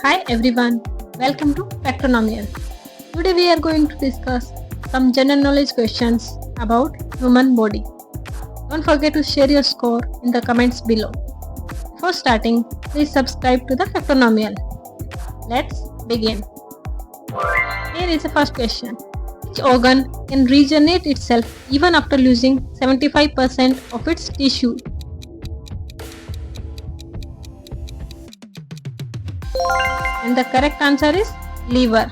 Hi everyone, welcome to Factonomial. Today we are going to discuss some general knowledge questions about human body. Don't forget to share your score in the comments below. Before starting, please subscribe to the Factonomial. Let's begin. Here is the first question. Which organ can regenerate itself even after losing 75% of its tissue? And the correct answer is liver.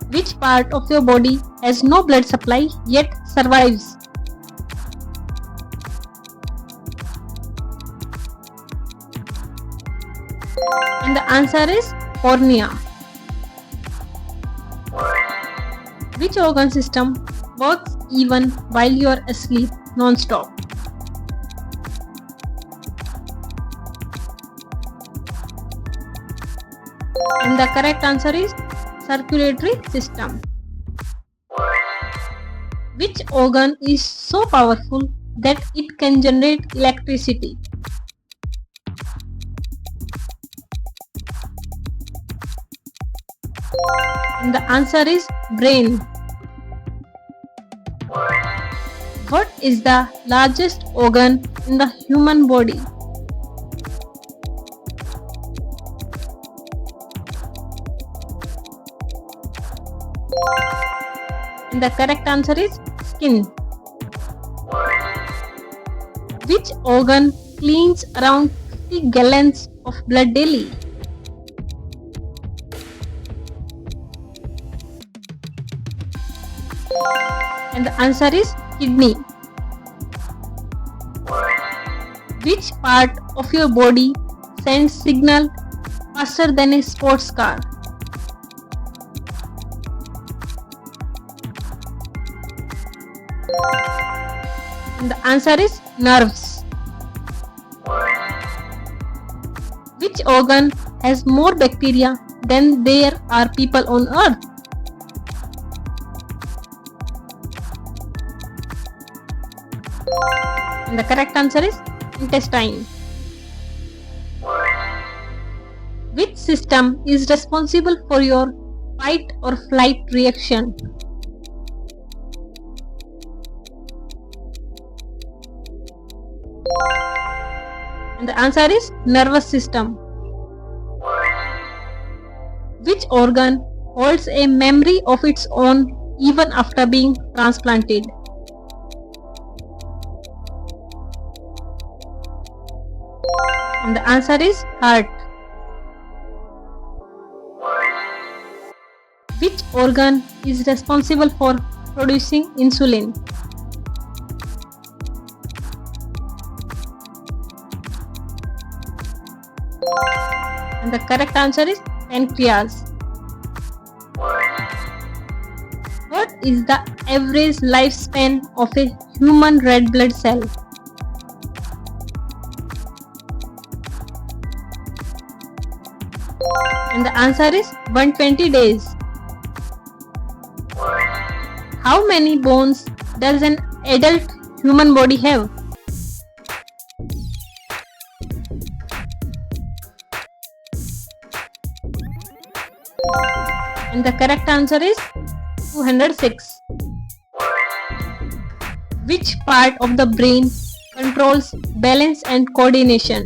Which part of your body has no blood supply yet survives? And the answer is cornea. Which organ system works even while you are asleep non-stop? And the correct answer is circulatory system. Which organ is so powerful that it can generate electricity? And the answer is brain. What is the largest organ in the human body? And the correct answer is skin. Which organ cleans around 50 gallons of blood daily? And the answer is kidney. Which part of your body sends signal faster than a sports car? And the answer is nerves. Which organ has more bacteria than there are people on earth? And the correct answer is intestine. Which system is responsible for your fight or flight reaction? And the answer is nervous system. Which organ holds a memory of its own even after being transplanted? And the answer is heart. Which organ is responsible for producing insulin? And the correct answer is pancreas. What is the average lifespan of a human red blood cell? And the answer is 120 days. How many bones does an adult human body have? And the correct answer is 206. Which part of the brain controls balance and coordination?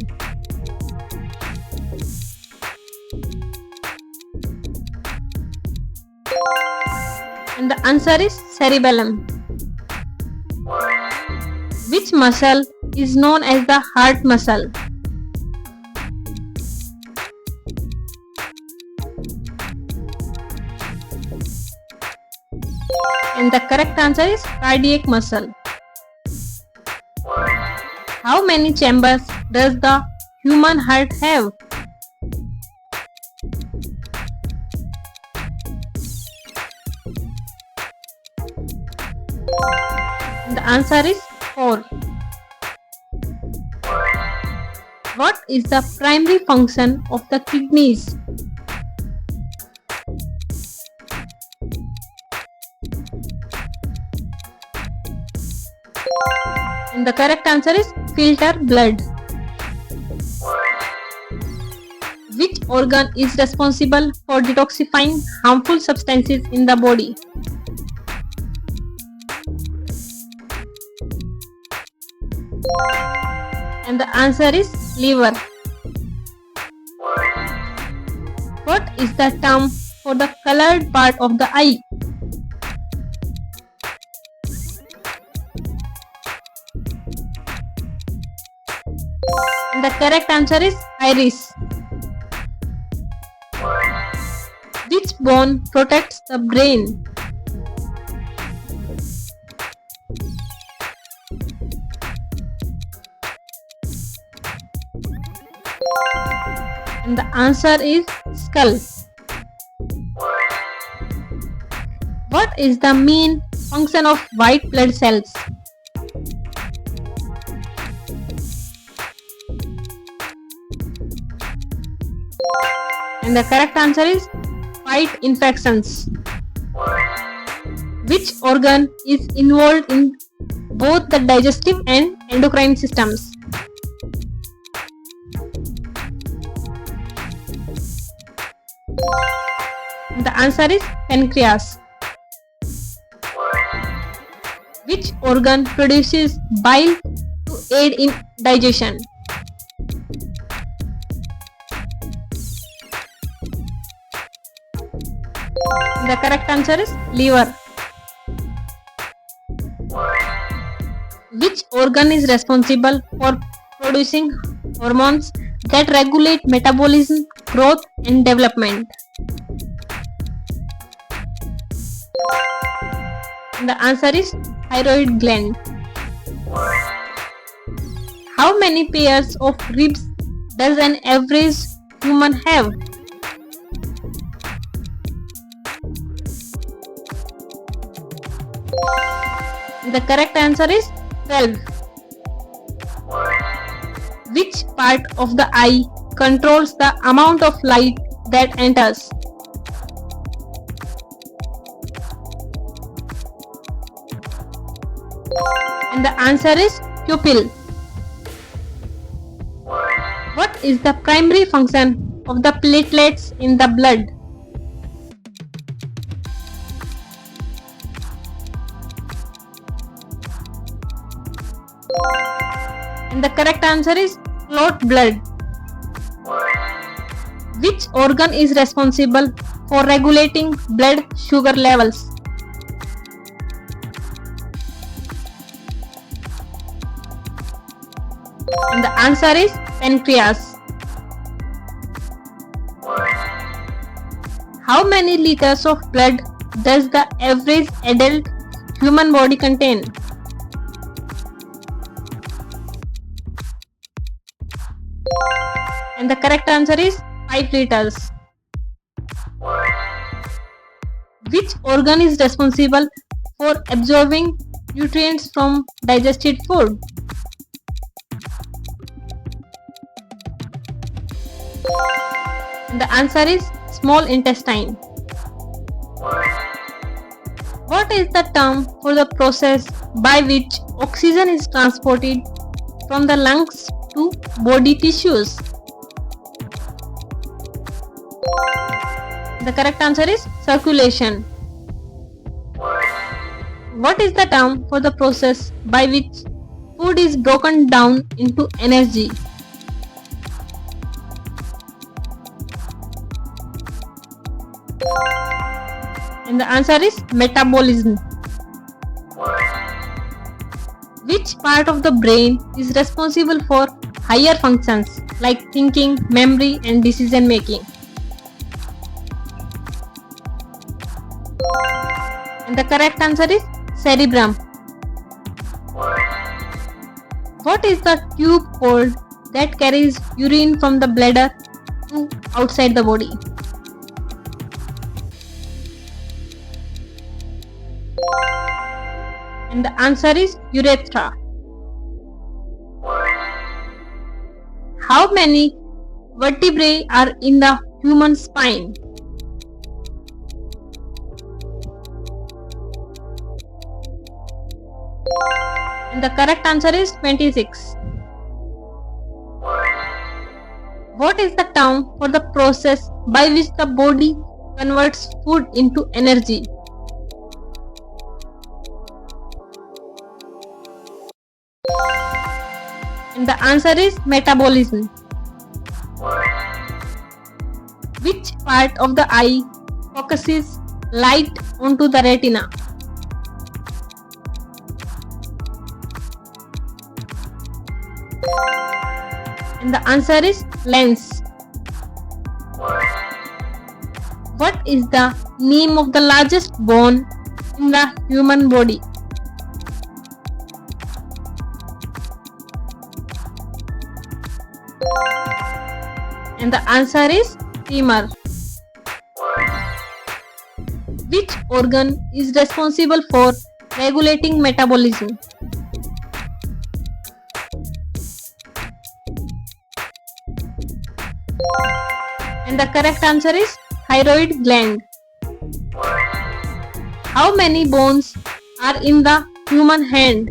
And the answer is cerebellum. Which muscle is known as the heart muscle? And the correct answer is cardiac muscle. How many chambers does the human heart have? And the answer is 4. What is the primary function of the kidneys? And the correct answer is filter blood. Which organ is responsible for detoxifying harmful substances in the body? And the answer is liver. What is the term for the colored part of the eye? And the correct answer is iris. Which bone protects the brain? And the answer is skull. What is the main function of white blood cells? And the correct answer is fight infections. Which organ is involved in both the digestive and endocrine systems? And the answer is pancreas. Which organ produces bile to aid in digestion? The correct answer is liver. Which organ is responsible for producing hormones that regulate metabolism, growth, and development? The answer is thyroid gland. How many pairs of ribs does an average human have? The correct answer is 12. Which part of the eye controls the amount of light that enters? And the answer is pupil. What is the primary function of the platelets in the blood? And the correct answer is clot blood. Which organ is responsible for regulating blood sugar levels? And the answer is pancreas. How many liters of blood does the average adult human body contain? And the correct answer is 5 liters. Which organ is responsible for absorbing nutrients from digested food? And the answer is small intestine. What is the term for the process by which oxygen is transported from the lungs to body tissues? The correct answer is circulation. What is the term for the process by which food is broken down into energy? And the answer is metabolism. Which part of the brain is responsible for higher functions like thinking, memory, and decision making? And the correct answer is cerebrum. What is the tube called that carries urine from the bladder to outside the body? And the answer is urethra. How many vertebrae are in the human spine? And the correct answer is 26. What is the term for the process by which the body converts food into energy? And the answer is metabolism. Which part of the eye focuses light onto the retina? And the answer is lens. What is the name of the largest bone in the human body? And the answer is femur. Which organ is responsible for regulating metabolism? And the correct answer is thyroid gland. How many bones are in the human hand?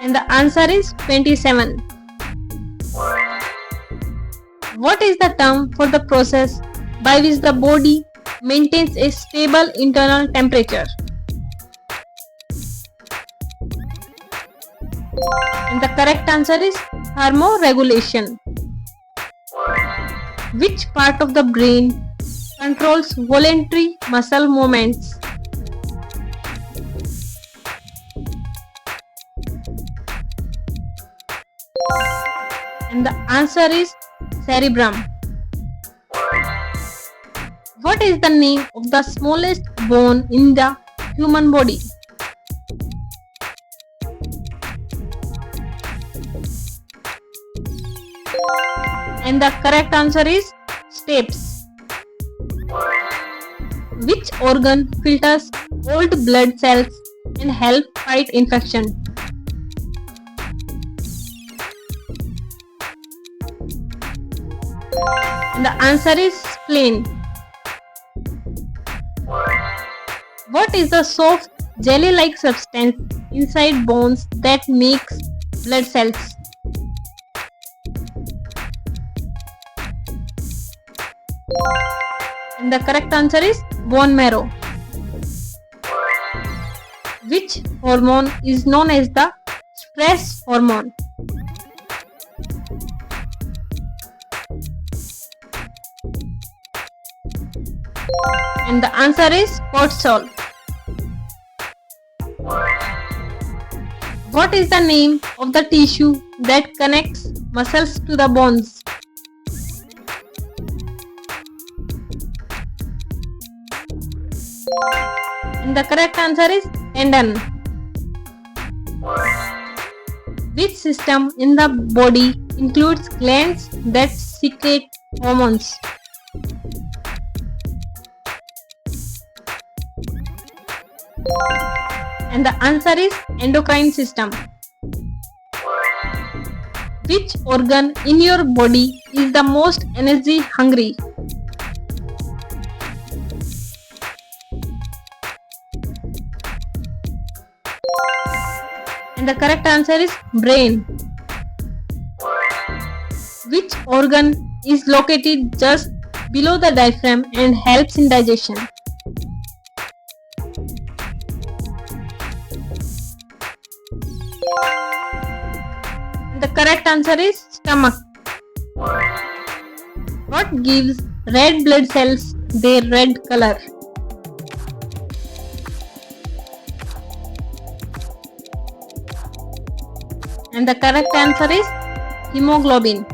And the answer is 27. What is the term for the process by which the body maintains a stable internal temperature? And the correct answer is thermoregulation. Which part of the brain controls voluntary muscle movements? And the answer is cerebrum. What is the name of the smallest bone in the human body? And the correct answer is stapes. Which organ filters old blood cells and help fight infection? And the answer is spleen. What is the soft jelly-like substance inside bones that makes blood cells? And the correct answer is bone marrow. Which hormone is known as the stress hormone? And the answer is cortisol. What is the name of the tissue that connects muscles to the bones? And the correct answer is tendon. Which system in the body includes glands that secrete hormones? And the answer is endocrine system. Which organ in your body is the most energy hungry? And the correct answer is brain. Which organ is located just below the diaphragm and helps in digestion? The correct answer is stomach. What gives red blood cells their red color? And the correct answer is hemoglobin.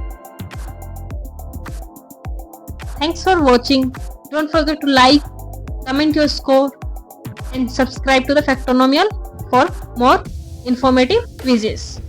Thanks for watching. Don't forget to like, comment your score and subscribe to the Factonomial for more informative quizzes.